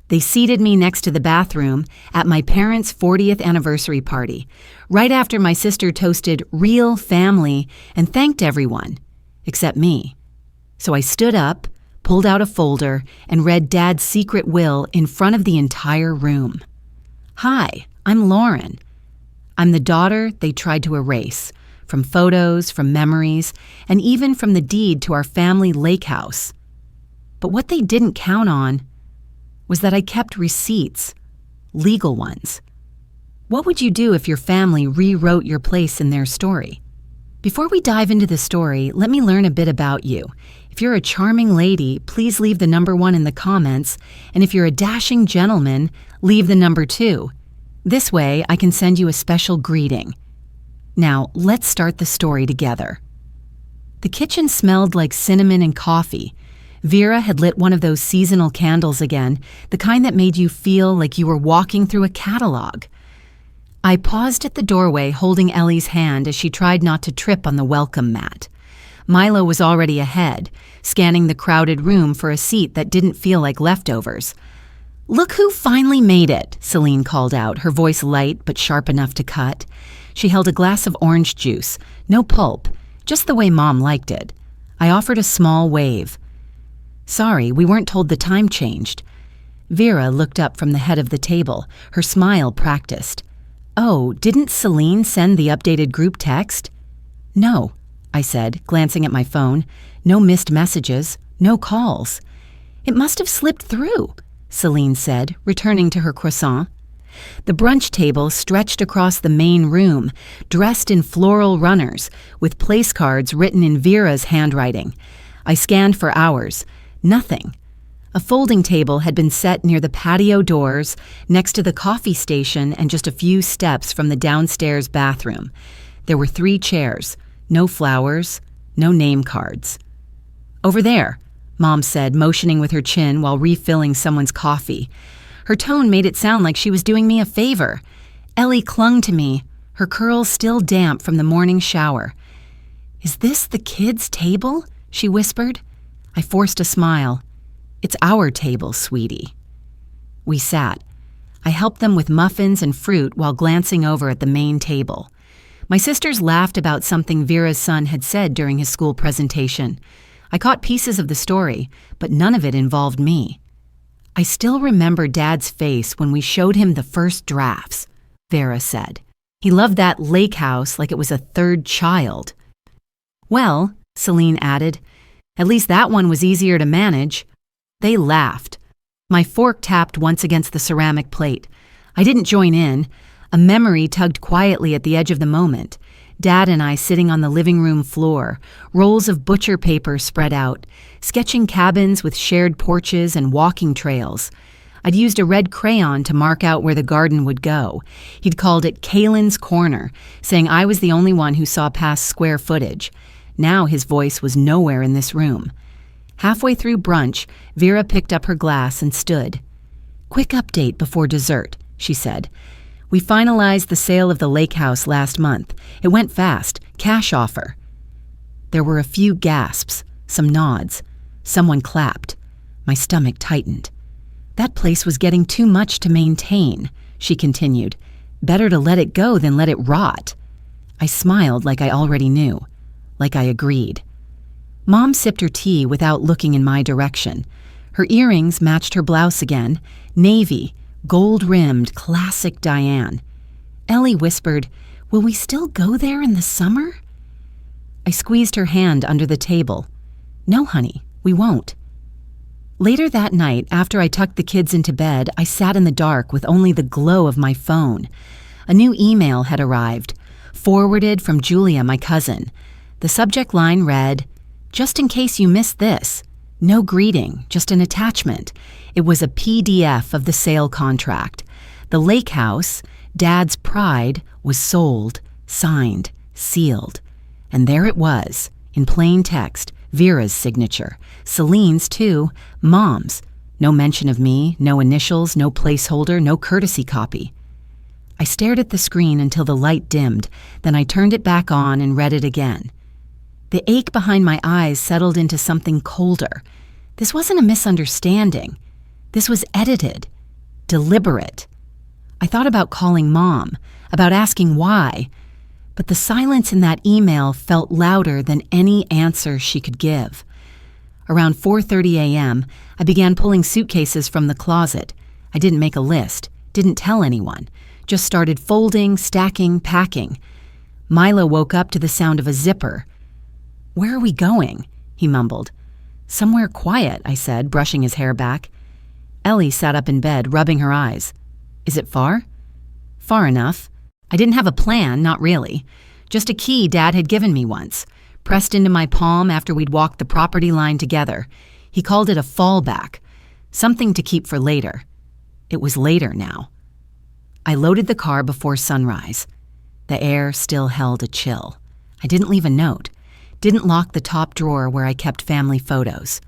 They seated me next to the bathroom at my parents' 40th anniversary party, right after my sister toasted real family and thanked everyone, except me. So I stood up, pulled out a folder, and read Dad's secret will in front of the entire room. Hi, I'm Lauren. I'm the daughter they tried to erase, from photos, from memories, and even from the deed to our family lake house. But what they didn't count on was that I kept receipts, legal ones. What would you do if your family rewrote your place in their story? Before we dive into the story, let me learn a bit about you. If you're a charming lady, please leave the number 1 in the comments, and if you're a dashing gentleman, leave the number 2. This way, I can send you a special greeting. Now, let's start the story together. The kitchen smelled like cinnamon and coffee. Vera had lit one of those seasonal candles again, the kind that made you feel like you were walking through a catalog. I paused at the doorway holding Ellie's hand as she tried not to trip on the welcome mat. Milo was already ahead, scanning the crowded room for a seat that didn't feel like leftovers. "Look who finally made it," Celine called out, her voice light but sharp enough to cut. She held a glass of orange juice, no pulp, just the way Mom liked it. I offered a small wave. "Sorry, we weren't told the time changed." Vera looked up from the head of the table, her smile practiced. "Oh, didn't Celine send the updated group text?" "No," I said, glancing at my phone. "No missed messages, no calls." "It must have slipped through," Celine said, returning to her croissant. The brunch table stretched across the main room, dressed in floral runners, with place cards written in Vera's handwriting. I scanned for hours. Nothing. A folding table had been set near the patio doors, next to the coffee station and just a few steps from the downstairs bathroom. There were 3 chairs, no flowers, no name cards. "Over there," Mom said, motioning with her chin while refilling someone's coffee. Her tone made it sound like she was doing me a favor. Ellie clung to me, her curls still damp from the morning shower. "Is this the kids' table?" she whispered. I forced a smile. "It's our table, sweetie." We sat. I helped them with muffins and fruit while glancing over at the main table. My sisters laughed about something Vera's son had said during his school presentation. I caught pieces of the story, but none of it involved me. "I still remember Dad's face when we showed him the first drafts," Vera said. "He loved that lake house like it was a third child." "Well," Celine added, "at least that one was easier to manage." They laughed. My fork tapped once against the ceramic plate. I didn't join in. A memory tugged quietly at the edge of the moment. Dad and I sitting on the living room floor, rolls of butcher paper spread out, sketching cabins with shared porches and walking trails. I'd used a red crayon to mark out where the garden would go. He'd called it Kaylin's Corner, saying I was the only one who saw past square footage. Now his voice was nowhere in this room. Halfway through brunch, Vera picked up her glass and stood. "Quick update before dessert," she said. "We finalized the sale of the lake house last month. It went fast. Cash offer." There were a few gasps, some nods. Someone clapped. My stomach tightened. "That place was getting too much to maintain," she continued. "Better to let it go than let it rot." I smiled like I already knew, like I agreed. Mom sipped her tea without looking in my direction. Her earrings matched her blouse again, navy, gold-rimmed, classic Diane. Ellie whispered, "Will we still go there in the summer?" I squeezed her hand under the table. "No, honey, we won't." Later that night, after I tucked the kids into bed, I sat in the dark with only the glow of my phone. A new email had arrived, forwarded from Julia, my cousin. The subject line read, "Just in case you missed this." No greeting, just an attachment. It was a PDF of the sale contract. The lake house, Dad's pride, was sold, signed, sealed. And there it was, in plain text, Vera's signature, Celine's too, Mom's. No mention of me, no initials, no placeholder, no courtesy copy. I stared at the screen until the light dimmed, then I turned it back on and read it again. The ache behind my eyes settled into something colder. This wasn't a misunderstanding. This was edited, deliberate. I thought about calling Mom, about asking why, but the silence in that email felt louder than any answer she could give. Around 4:30 a.m., I began pulling suitcases from the closet. I didn't make a list, didn't tell anyone, just started folding, stacking, packing. Milo woke up to the sound of a zipper. "Where are we going?" he mumbled. "Somewhere quiet," I said, brushing his hair back. Ellie sat up in bed, rubbing her eyes. "Is it far?" "Far enough." I didn't have a plan, not really. Just a key Dad had given me once, pressed into my palm after we'd walked the property line together. He called it a fallback, something to keep for later. It was later now. I loaded the car before sunrise. The air still held a chill. I didn't leave a note, didn't lock the top drawer where I kept family photos.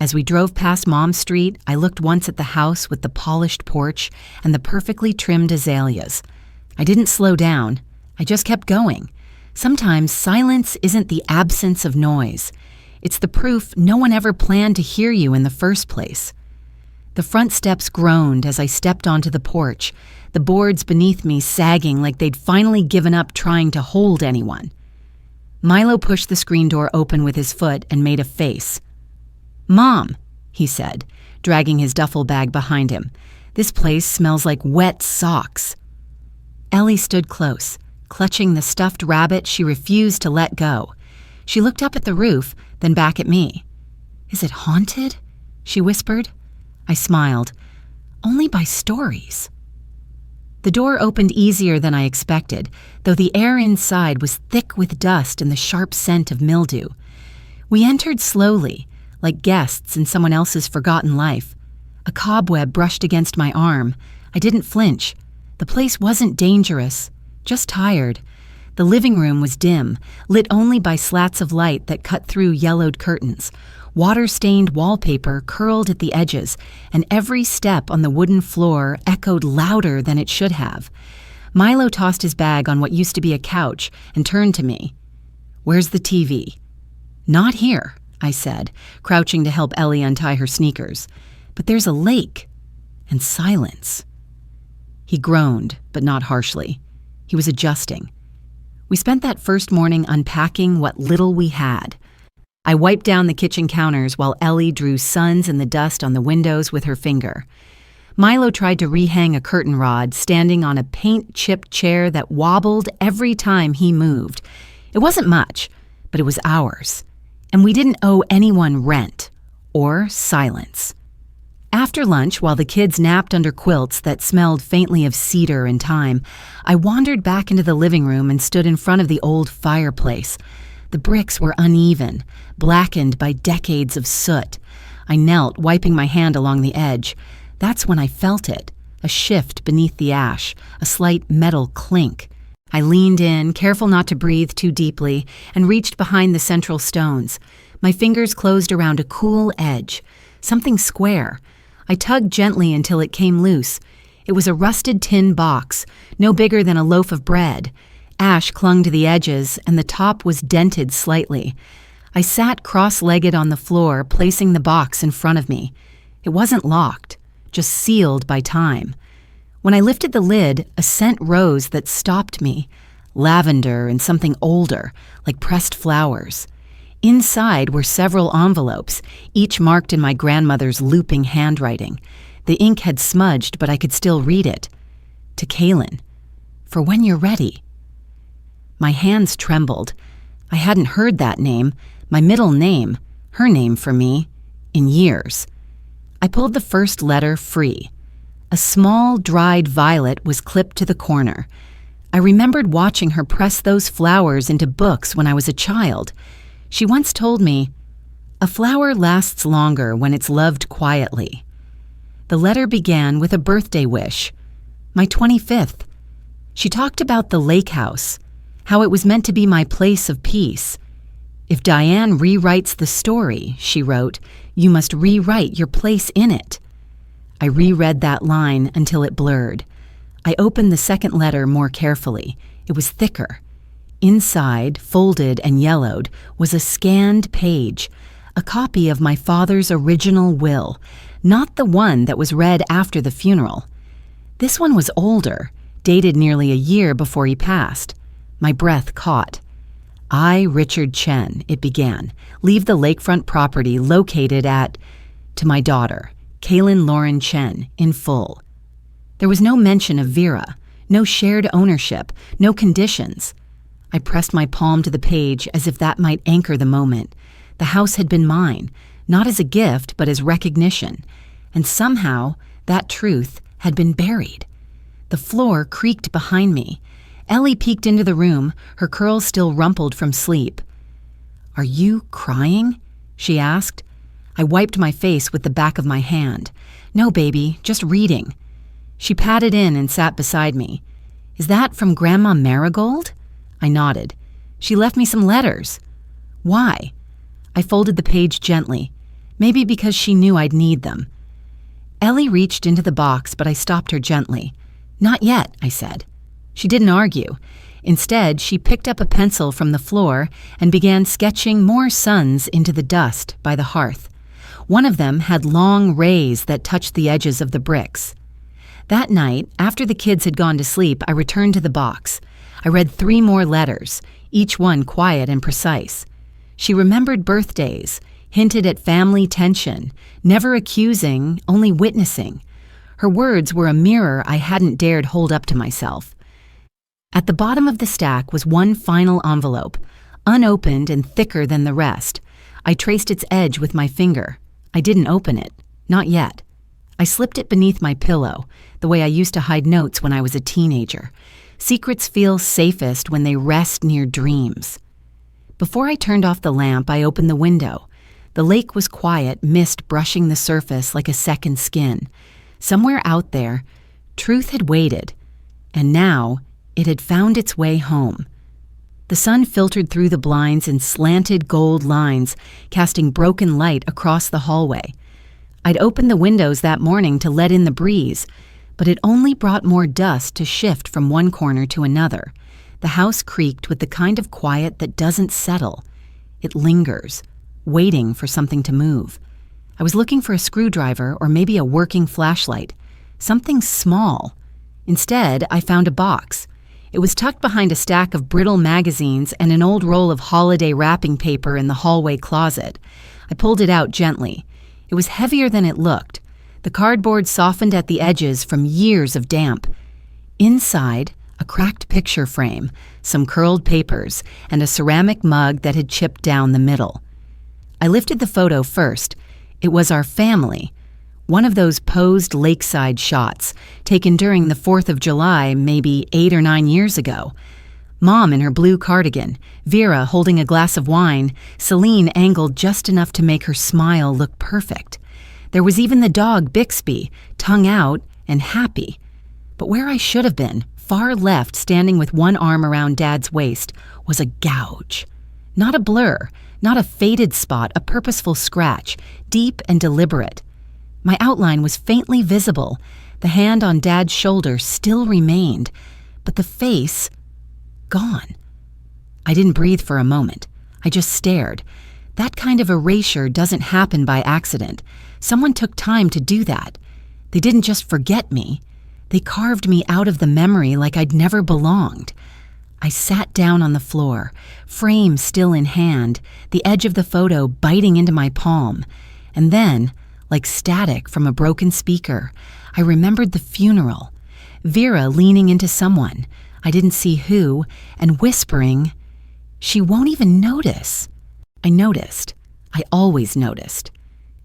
As we drove past Mom Street, I looked once at the house with the polished porch and the perfectly trimmed azaleas. I didn't slow down. I just kept going. Sometimes silence isn't the absence of noise. It's the proof no one ever planned to hear you in the first place. The front steps groaned as I stepped onto the porch, the boards beneath me sagging like they'd finally given up trying to hold anyone. Milo pushed the screen door open with his foot and made a face. "Mom," he said, dragging his duffel bag behind him. "This place smells like wet socks." Ellie stood close, clutching the stuffed rabbit she refused to let go. She looked up at the roof, then back at me. "Is it haunted?" she whispered. I smiled. "Only by stories." The door opened easier than I expected, though the air inside was thick with dust and the sharp scent of mildew. We entered slowly, like guests in someone else's forgotten life. A cobweb brushed against my arm. I didn't flinch. The place wasn't dangerous, just tired. The living room was dim, lit only by slats of light that cut through yellowed curtains. Water-stained wallpaper curled at the edges, and every step on the wooden floor echoed louder than it should have. Milo tossed his bag on what used to be a couch and turned to me. "Where's the TV?" "Not here," I said, crouching to help Ellie untie her sneakers. "But there's a lake and silence." He groaned, but not harshly. He was adjusting. We spent that first morning unpacking what little we had. I wiped down the kitchen counters while Ellie drew suns in the dust on the windows with her finger. Milo tried to rehang a curtain rod standing on a paint-chipped chair that wobbled every time he moved. It wasn't much, but it was ours. And we didn't owe anyone rent or silence. After lunch, while the kids napped under quilts that smelled faintly of cedar and thyme, I wandered back into the living room and stood in front of the old fireplace. The bricks were uneven, blackened by decades of soot. I knelt, wiping my hand along the edge. That's when I felt it, a shift beneath the ash, a slight metal clink. I leaned in, careful not to breathe too deeply, and reached behind the central stones. My fingers closed around a cool edge, something square. I tugged gently until it came loose. It was a rusted tin box, no bigger than a loaf of bread. Ash clung to the edges, and the top was dented slightly. I sat cross-legged on the floor, placing the box in front of me. It wasn't locked, just sealed by time. When I lifted the lid, a scent rose that stopped me. Lavender and something older, like pressed flowers. Inside were several envelopes, each marked in my grandmother's looping handwriting. The ink had smudged, but I could still read it. To Kaylin. For when you're ready. My hands trembled. I hadn't heard that name, my middle name, her name for me, in years. I pulled the first letter free. A small, dried violet was clipped to the corner. I remembered watching her press those flowers into books when I was a child. She once told me, "A flower lasts longer when it's loved quietly." The letter began with a birthday wish, my 25th. She talked about the lake house, how it was meant to be my place of peace. "If Diane rewrites the story," she wrote, "you must rewrite your place in it." I reread that line until it blurred. I opened the second letter more carefully. It was thicker. Inside, folded and yellowed, was a scanned page, a copy of my father's original will, not the one that was read after the funeral. This one was older, dated nearly a year before he passed. My breath caught. I, Richard Chen, it began, leave the lakefront property located at, to my daughter, Kaylin Lauren Chen, in full. There was no mention of Vera, no shared ownership, no conditions. I pressed my palm to the page as if that might anchor the moment. The house had been mine, not as a gift, but as recognition. And somehow, that truth had been buried. The floor creaked behind me. Ellie peeked into the room, her curls still rumpled from sleep. "Are you crying?" she asked. I wiped my face with the back of my hand. "No, baby, just reading." She padded in and sat beside me. "Is that from Grandma Marigold?" I nodded. "She left me some letters." "Why?" I folded the page gently, maybe because she knew I'd need them. Ellie reached into the box, but I stopped her gently. "Not yet," I said. She didn't argue. Instead, she picked up a pencil from the floor and began sketching more suns into the dust by the hearth. One of them had long rays that touched the edges of the bricks. That night, after the kids had gone to sleep, I returned to the box. I read 3 more letters, each one quiet and precise. She remembered birthdays, hinted at family tension, never accusing, only witnessing. Her words were a mirror I hadn't dared hold up to myself. At the bottom of the stack was one final envelope, unopened and thicker than the rest. I traced its edge with my finger. I didn't open it. Not yet. I slipped it beneath my pillow, the way I used to hide notes when I was a teenager. Secrets feel safest when they rest near dreams. Before I turned off the lamp, I opened the window. The lake was quiet, mist brushing the surface like a second skin. Somewhere out there, truth had waited, and now it had found its way home. The sun filtered through the blinds in slanted gold lines, casting broken light across the hallway. I'd opened the windows that morning to let in the breeze, but it only brought more dust to shift from one corner to another. The house creaked with the kind of quiet that doesn't settle. It lingers, waiting for something to move. I was looking for a screwdriver or maybe a working flashlight, something small. Instead, I found a box. It was tucked behind a stack of brittle magazines and an old roll of holiday wrapping paper in the hallway closet. I pulled it out gently. It was heavier than it looked. The cardboard softened at the edges from years of damp. Inside, a cracked picture frame, some curled papers, and a ceramic mug that had chipped down the middle. I lifted the photo first. It was our family. One of those posed lakeside shots, taken during the 4th of July, maybe 8 or 9 years ago. Mom in her blue cardigan, Vera holding a glass of wine, Celine angled just enough to make her smile look perfect. There was even the dog Bixby, tongue out and happy. But where I should have been, far left, standing with one arm around Dad's waist, was a gouge. Not a blur, not a faded spot, a purposeful scratch, deep and deliberate. My outline was faintly visible. The hand on Dad's shoulder still remained, but the face, gone. I didn't breathe for a moment. I just stared. That kind of erasure doesn't happen by accident. Someone took time to do that. They didn't just forget me. They carved me out of the memory like I'd never belonged. I sat down on the floor, frame still in hand, the edge of the photo biting into my palm. And then, like static from a broken speaker, I remembered the funeral. Vera leaning into someone, I didn't see who, and whispering, "She won't even notice." I noticed. I always noticed.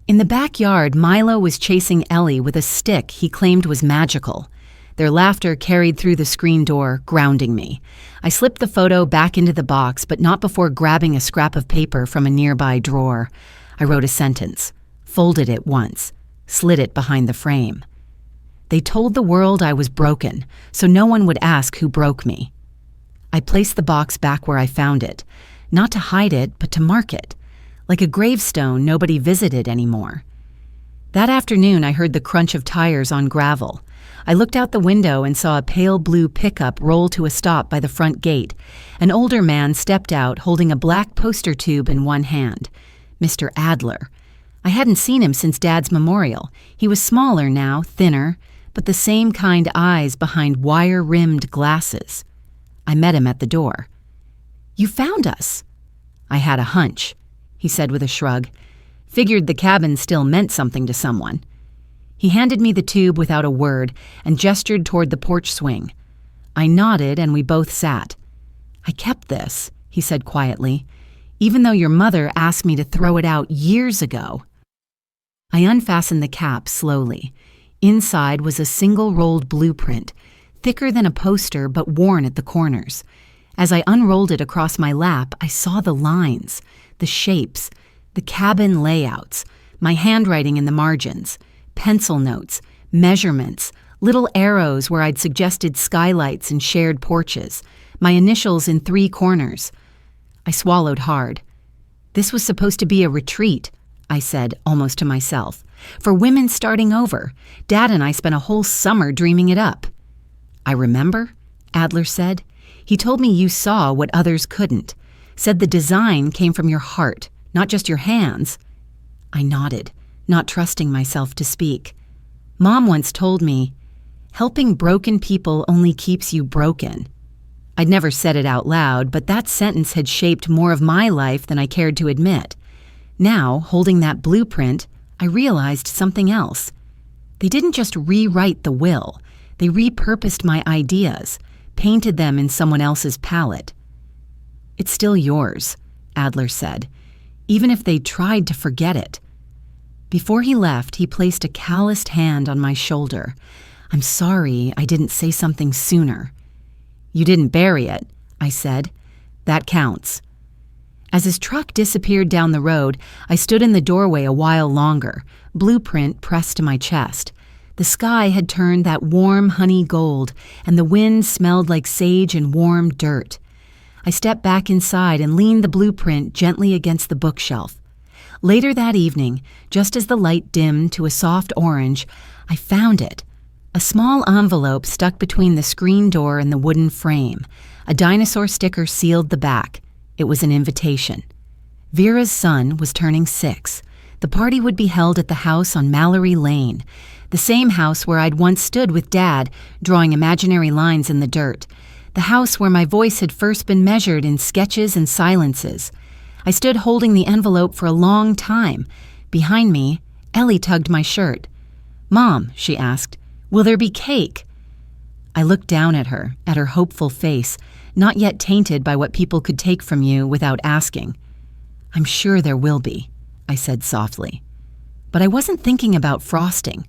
In the backyard, Milo was chasing Ellie with a stick he claimed was magical. Their laughter carried through the screen door, grounding me. I slipped the photo back into the box, but not before grabbing a scrap of paper from a nearby drawer. I wrote a sentence, folded it once, slid it behind the frame. They told the world I was broken, so no one would ask who broke me. I placed the box back where I found it, not to hide it, but to mark it, like a gravestone nobody visited anymore. That afternoon, I heard the crunch of tires on gravel. I looked out the window and saw a pale blue pickup roll to a stop by the front gate. An older man stepped out holding a black poster tube in one hand. Mr. Adler. I hadn't seen him since Dad's memorial. He was smaller now, thinner, but the same kind eyes behind wire-rimmed glasses. I met him at the door. "You found us." "I had a hunch," he said with a shrug. "Figured the cabin still meant something to someone." He handed me the tube without a word and gestured toward the porch swing. I nodded and we both sat. "I kept this," he said quietly, "even though your mother asked me to throw it out years ago." I unfastened the cap slowly. Inside was a single-rolled blueprint, thicker than a poster but worn at the corners. As I unrolled it across my lap, I saw the lines, the shapes, the cabin layouts, my handwriting in the margins, pencil notes, measurements, little arrows where I'd suggested skylights and shared porches, my initials in 3 corners. I swallowed hard. "This was supposed to be a retreat," I said, almost to myself. "For women starting over. Dad and I spent a whole summer dreaming it up." "I remember," Adler said. "He told me you saw what others couldn't. Said the design came from your heart, not just your hands." I nodded, not trusting myself to speak. "Mom once told me, helping broken people only keeps you broken." I'd never said it out loud, but that sentence had shaped more of my life than I cared to admit. Now, holding that blueprint, I realized something else. They didn't just rewrite the will. They repurposed my ideas, painted them in someone else's palette. "It's still yours," Adler said, "even if they tried to forget it." Before he left, he placed a calloused hand on my shoulder. "I'm sorry I didn't say something sooner." "You didn't bury it," I said. "That counts." As his truck disappeared down the road, I stood in the doorway a while longer, blueprint pressed to my chest. The sky had turned that warm honey gold, and the wind smelled like sage and warm dirt. I stepped back inside and leaned the blueprint gently against the bookshelf. Later that evening, just as the light dimmed to a soft orange, I found it. A small envelope stuck between the screen door and the wooden frame. A dinosaur sticker sealed the back. It was an invitation. Vera's son was turning 6. The party would be held at the house on Mallory Lane, the same house where I'd once stood with Dad, drawing imaginary lines in the dirt, the house where my voice had first been measured in sketches and silences. I stood holding the envelope for a long time. Behind me, Ellie tugged my shirt. "Mom," she asked, "will there be cake?" I looked down at her hopeful face, not yet tainted by what people could take from you without asking. "I'm sure there will be," I said softly. But I wasn't thinking about frosting.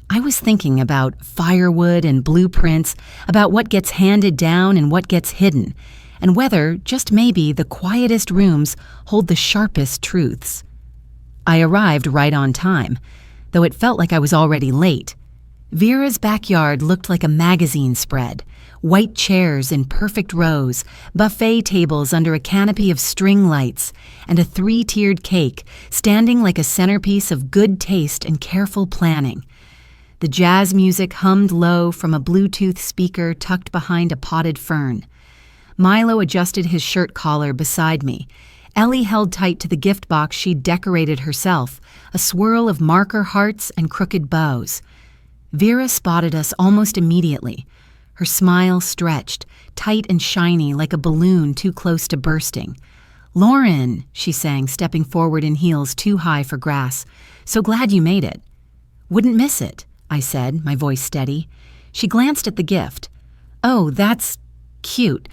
I was thinking about firewood and blueprints, about what gets handed down and what gets hidden, and whether, just maybe, the quietest rooms hold the sharpest truths. I arrived right on time, though it felt like I was already late. Vera's backyard looked like a magazine spread. White chairs in perfect rows, buffet tables under a canopy of string lights, and a 3-tiered cake standing like a centerpiece of good taste and careful planning. The jazz music hummed low from a Bluetooth speaker tucked behind a potted fern. Milo adjusted his shirt collar beside me. Ellie held tight to the gift box she'd decorated herself, a swirl of marker hearts and crooked bows. Vera spotted us almost immediately. Her smile stretched, tight and shiny like a balloon too close to bursting. "Lauren," she sang, stepping forward in heels too high for grass. "So glad you made it." "Wouldn't miss it," I said, my voice steady. She glanced at the gift. "Oh, that's cute.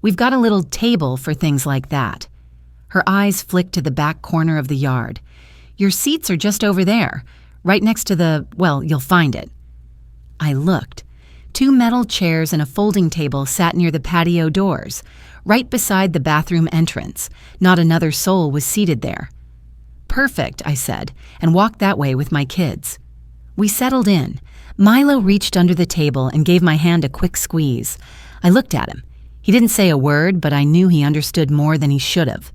We've got a little table for things like that." Her eyes flicked to the back corner of the yard. "Your seats are just over there, right next to you'll find it." I looked. 2 metal chairs and a folding table sat near the patio doors, right beside the bathroom entrance. Not another soul was seated there. "Perfect," I said, and walked that way with my kids. We settled in. Milo reached under the table and gave my hand a quick squeeze. I looked at him. He didn't say a word, but I knew he understood more than he should have.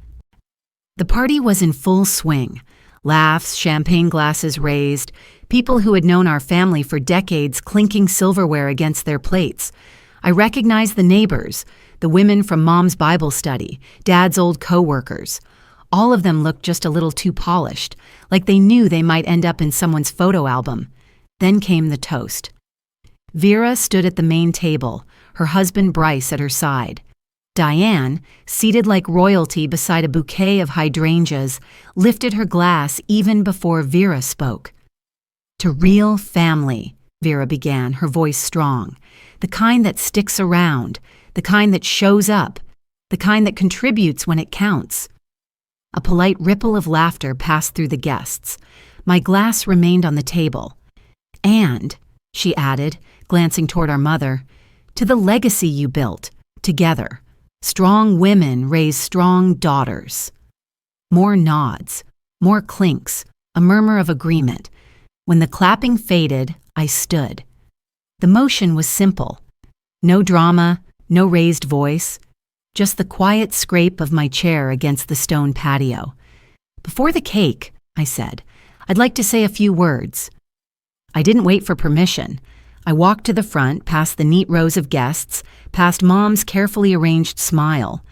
The party was in full swing. Laughs, champagne glasses raised, people who had known our family for decades clinking silverware against their plates. I recognized the neighbors, the women from Mom's Bible study, Dad's old co-workers. All of them looked just a little too polished, like they knew they might end up in someone's photo album. Then came the toast. Vera stood at the main table, her husband Bryce at her side. Diane, seated like royalty beside a bouquet of hydrangeas, lifted her glass even before Vera spoke. "To real family," Vera began, her voice strong. "The kind that sticks around, the kind that shows up, the kind that contributes when it counts." A polite ripple of laughter passed through the guests. My glass remained on the table. "And," she added, glancing toward our mother, "to the legacy you built, together. Strong women raise strong daughters." More nods, more clinks, a murmur of agreement. When the clapping faded, I stood. The motion was simple. No drama, no raised voice, just the quiet scrape of my chair against the stone patio. "Before the cake," I said, "I'd like to say a few words." I didn't wait for permission. I walked to the front, past the neat rows of guests, past Mom's carefully arranged smile.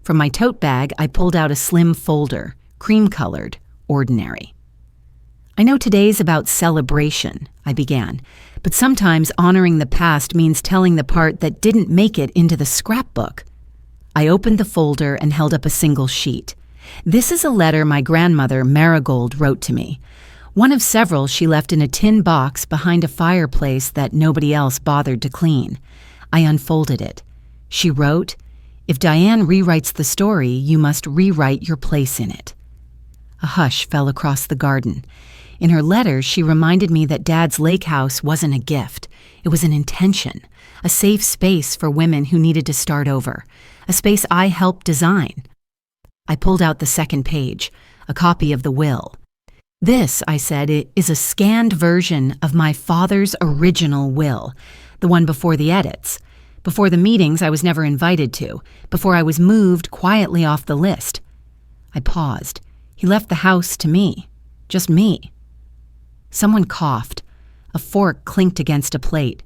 From my tote bag, I pulled out a slim folder, cream-colored, ordinary. "I know today's about celebration," I began, "but sometimes honoring the past means telling the part that didn't make it into the scrapbook." I opened the folder and held up a single sheet. "This is a letter my grandmother, Marigold, wrote to me. One of several she left in a tin box behind a fireplace that nobody else bothered to clean." I unfolded it. She wrote, "If Diane rewrites the story, you must rewrite your place in it." A hush fell across the garden. In her letter, she reminded me that Dad's lake house wasn't a gift. It was an intention, a safe space for women who needed to start over, a space I helped design. I pulled out the second page, a copy of the will. "This," I said, "is a scanned version of my father's original will, the one before the edits, before the meetings I was never invited to, before I was moved quietly off the list." I paused. He left the house to me, just me. Someone coughed. A fork clinked against a plate.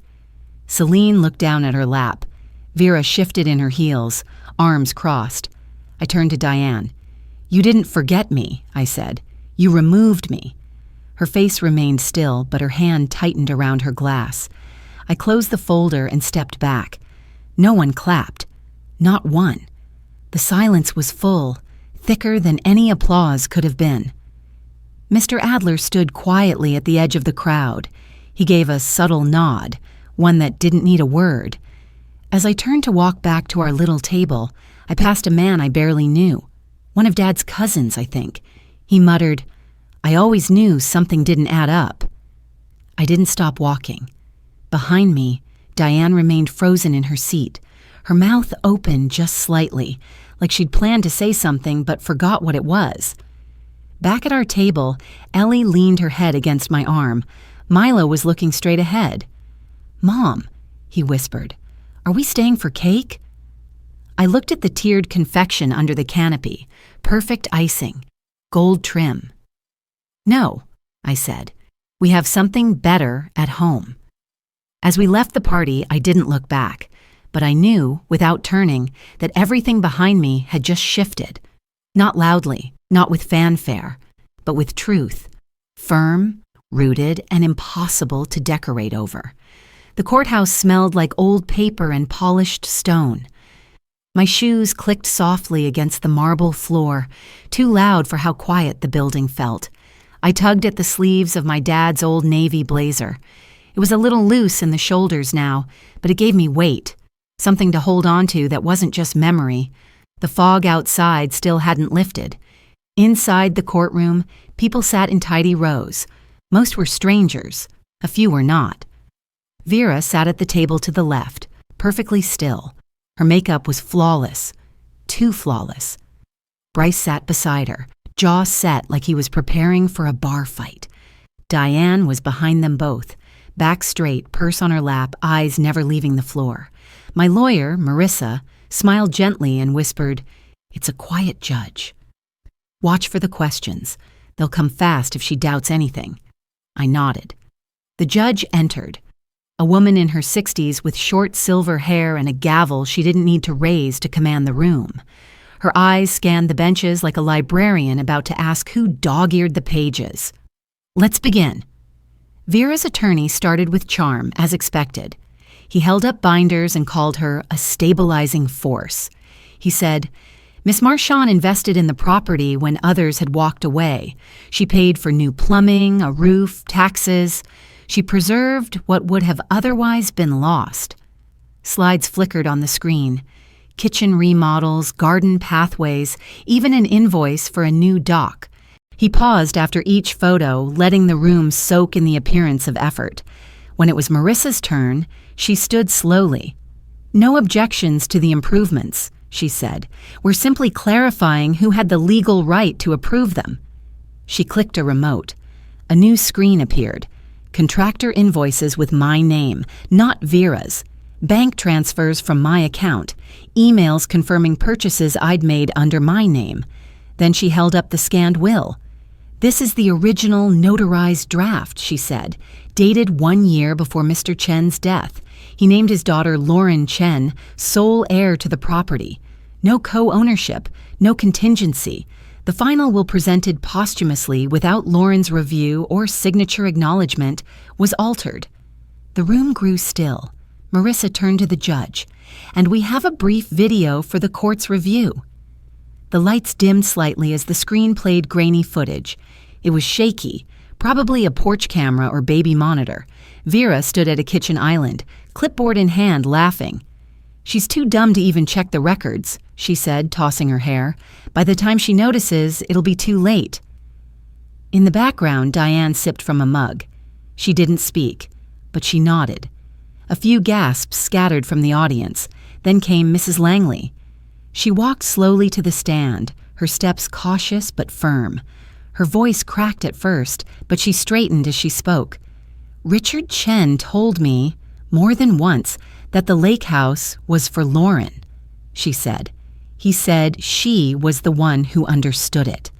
Celine looked down at her lap. Vera shifted in her heels, arms crossed. I turned to Diane. "You didn't forget me," I said. "You removed me." Her face remained still, but her hand tightened around her glass. I closed the folder and stepped back. No one clapped. Not one. The silence was full, thicker than any applause could have been. Mr. Adler stood quietly at the edge of the crowd. He gave a subtle nod, one that didn't need a word. As I turned to walk back to our little table, I passed a man I barely knew. One of Dad's cousins, I think. He muttered, "I always knew something didn't add up." I didn't stop walking. Behind me, Diane remained frozen in her seat, her mouth open just slightly, like she'd planned to say something but forgot what it was. Back at our table, Ellie leaned her head against my arm. Milo was looking straight ahead. "Mom," he whispered, "are we staying for cake?" I looked at the tiered confection under the canopy, perfect icing, gold trim. "No," I said. "We have something better at home." As we left the party, I didn't look back, but I knew, without turning, that everything behind me had just shifted. Not loudly, not with fanfare, but with truth. Firm, rooted, and impossible to decorate over. The courthouse smelled like old paper and polished stone. My shoes clicked softly against the marble floor, too loud for how quiet the building felt. I tugged at the sleeves of my dad's old navy blazer. It was a little loose in the shoulders now, but it gave me weight, something to hold on to that wasn't just memory. The fog outside still hadn't lifted. Inside the courtroom, people sat in tidy rows. Most were strangers, a few were not. Vera sat at the table to the left, perfectly still. Her makeup was flawless, too flawless. Bryce sat beside her, jaw set like he was preparing for a bar fight. Diane was behind them both, back straight, purse on her lap, eyes never leaving the floor. My lawyer, Marissa, smiled gently and whispered, "It's a quiet judge. Watch for the questions. They'll come fast if she doubts anything." I nodded. The judge entered. A woman in her 60s with short silver hair and a gavel she didn't need to raise to command the room. Her eyes scanned the benches like a librarian about to ask who dog-eared the pages. "Let's begin." Vera's attorney started with charm, as expected. He held up binders and called her a stabilizing force. He said, Miss Marchand invested in the property when others had walked away. She paid for new plumbing, a roof, taxes. She preserved what would have otherwise been lost. Slides flickered on the screen. Kitchen remodels, garden pathways, even an invoice for a new dock. He paused after each photo, letting the room soak in the appearance of effort. When it was Marissa's turn, she stood slowly. No objections to the improvements, she said. We're simply clarifying who had the legal right to approve them. She clicked a remote. A new screen appeared. Contractor invoices with my name, not Vera's. Bank transfers from my account. Emails confirming purchases I'd made under my name. Then she held up the scanned will. This is the original notarized draft, she said, dated 1 year before Mr. Chen's death. He named his daughter Lauren Chen, sole heir to the property. No co-ownership, no contingency. The final will presented posthumously without Lauren's review or signature acknowledgement was altered. The room grew still. Marissa turned to the judge. And we have a brief video for the court's review. The lights dimmed slightly as the screen played grainy footage. It was shaky, probably a porch camera or baby monitor. Vera stood at a kitchen island, clipboard in hand, laughing. She's too dumb to even check the records, she said, tossing her hair. By the time she notices, it'll be too late. In the background, Diane sipped from a mug. She didn't speak, but she nodded. A few gasps scattered from the audience. Then came Mrs. Langley. She walked slowly to the stand, her steps cautious but firm. Her voice cracked at first, but she straightened as she spoke. Richard Chen told me, more than once, that the lake house was for Lauren, she said. He said she was the one who understood it.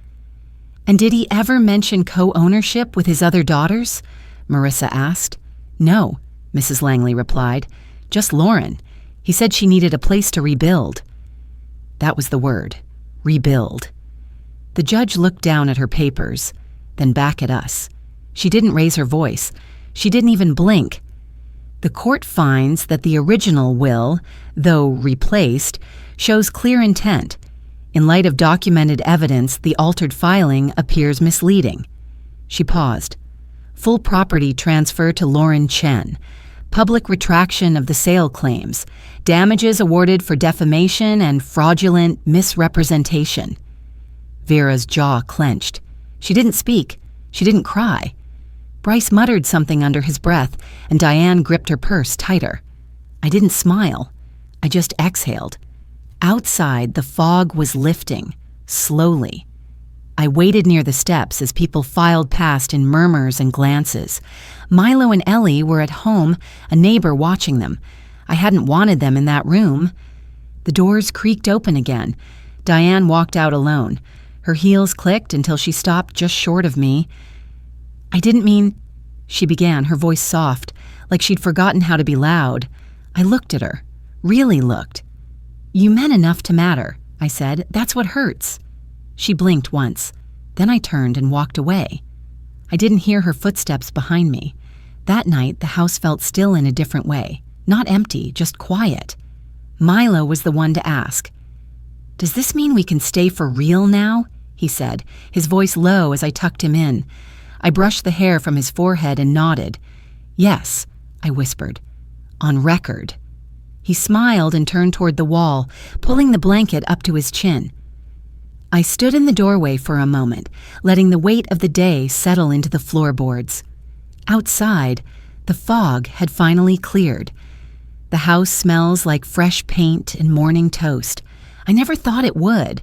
And did he ever mention co-ownership with his other daughters? Marissa asked. No, Mrs. Langley replied. Just Lauren. He said she needed a place to rebuild. That was the word. Rebuild. The judge looked down at her papers, then back at us. She didn't raise her voice. She didn't even blink. The court finds that the original will, though replaced, shows clear intent. In light of documented evidence, the altered filing appears misleading. She paused. Full property transfer to Lauren Chen. Public retraction of the sale claims. Damages awarded for defamation and fraudulent misrepresentation. Vera's jaw clenched. She didn't speak. She didn't cry. Bryce muttered something under his breath, and Diane gripped her purse tighter. I didn't smile. I just exhaled. Outside, the fog was lifting, slowly. I waited near the steps as people filed past in murmurs and glances. Milo and Ellie were at home, a neighbor watching them. I hadn't wanted them in that room. The doors creaked open again. Diane walked out alone. Her heels clicked until she stopped just short of me. I didn't mean, she began, her voice soft, like she'd forgotten how to be loud. I looked at her, really looked. You meant enough to matter, I said. That's what hurts. She blinked once. Then I turned and walked away. I didn't hear her footsteps behind me. That night, the house felt still in a different way. Not empty, just quiet. Milo was the one to ask. Does this mean we can stay for real now? He said, his voice low as I tucked him in. I brushed the hair from his forehead and nodded. Yes, I whispered. On record. He smiled and turned toward the wall, pulling the blanket up to his chin. I stood in the doorway for a moment, letting the weight of the day settle into the floorboards. Outside, the fog had finally cleared. The house smells like fresh paint and morning toast. I never thought it would.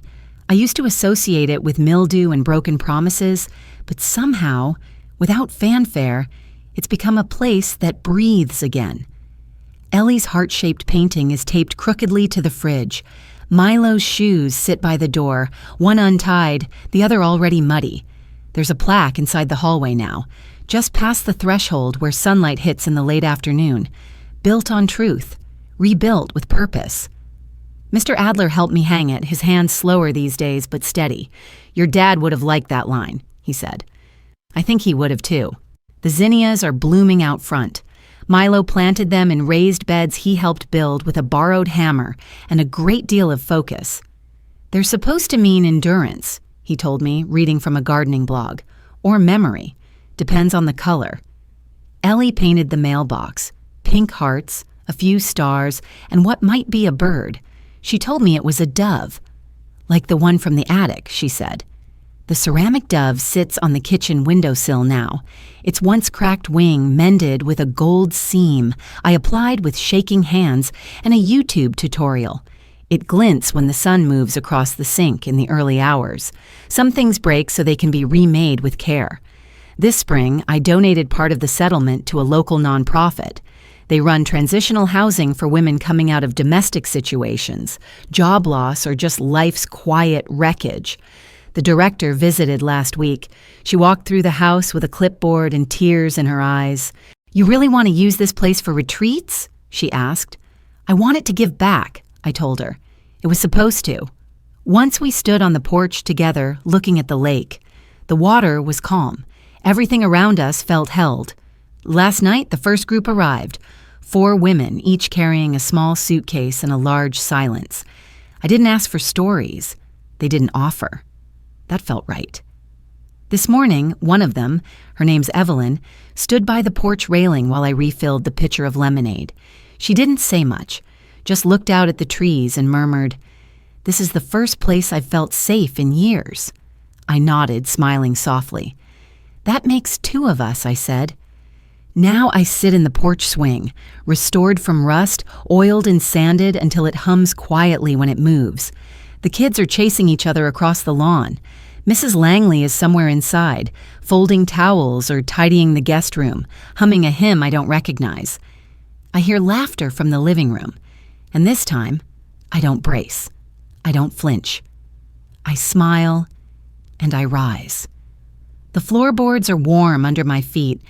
I used to associate it with mildew and broken promises, but somehow, without fanfare, it's become a place that breathes again. Ellie's heart-shaped painting is taped crookedly to the fridge. Milo's shoes sit by the door, one untied, the other already muddy. There's a plaque inside the hallway now, just past the threshold where sunlight hits in the late afternoon. Built on truth, rebuilt with purpose. Mr. Adler helped me hang it, his hands slower these days but steady. Your dad would have liked that line, he said. I think he would have too. The zinnias are blooming out front. Milo planted them in raised beds he helped build with a borrowed hammer and a great deal of focus. They're supposed to mean endurance, he told me, reading from a gardening blog, or memory. Depends on the color. Ellie painted the mailbox, pink hearts, a few stars, and what might be a bird. She told me it was a dove. Like the one from the attic, she said. The ceramic dove sits on the kitchen windowsill now, its once cracked wing mended with a gold seam I applied with shaking hands and a YouTube tutorial. It glints when the sun moves across the sink in the early hours. Some things break so they can be remade with care. This spring, I donated part of the settlement to a local nonprofit. They run transitional housing for women coming out of domestic situations, job loss, or just life's quiet wreckage. The director visited last week. She walked through the house with a clipboard and tears in her eyes. "You really want to use this place for retreats?" she asked. "I want it to give back," I told her. It was supposed to. Once we stood on the porch together, looking at the lake. The water was calm. Everything around us felt held. Last night, the first group arrived. 4 women, each carrying a small suitcase and a large silence. I didn't ask for stories. They didn't offer. That felt right. This morning, one of them, her name's Evelyn, stood by the porch railing while I refilled the pitcher of lemonade. She didn't say much, just looked out at the trees and murmured, "This is the first place I've felt safe in years." I nodded, smiling softly. "That makes 2 of us," I said. Now I sit in the porch swing, restored from rust, oiled and sanded until it hums quietly when it moves. The kids are chasing each other across the lawn. Mrs. Langley is somewhere inside, folding towels or tidying the guest room, humming a hymn I don't recognize. I hear laughter from the living room, and this time, I don't brace. I don't flinch. I smile, and I rise. The floorboards are warm under my feet.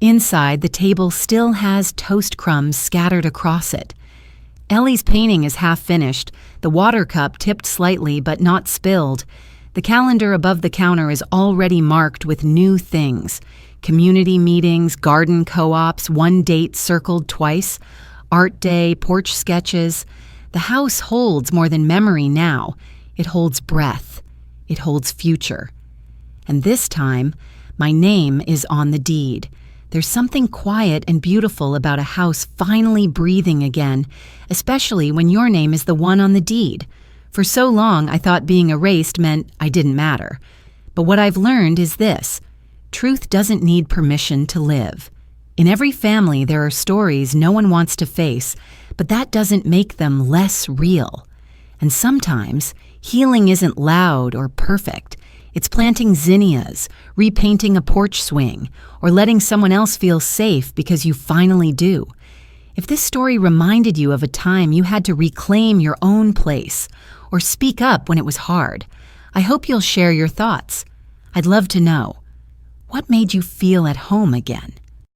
Inside, the table still has toast crumbs scattered across it. Ellie's painting is half finished, the water cup tipped slightly but not spilled. The calendar above the counter is already marked with new things. Community meetings, garden co-ops, one date circled twice, art day, porch sketches. The house holds more than memory now. It holds breath. It holds future. And this time, my name is on the deed. There's something quiet and beautiful about a house finally breathing again, especially when your name is the one on the deed. For so long, I thought being erased meant I didn't matter. But what I've learned is this: truth doesn't need permission to live. In every family, there are stories no one wants to face, but that doesn't make them less real. And sometimes, healing isn't loud or perfect. It's planting zinnias, repainting a porch swing, or letting someone else feel safe because you finally do. If this story reminded you of a time you had to reclaim your own place, or speak up when it was hard, I hope you'll share your thoughts. I'd love to know. What made you feel at home again?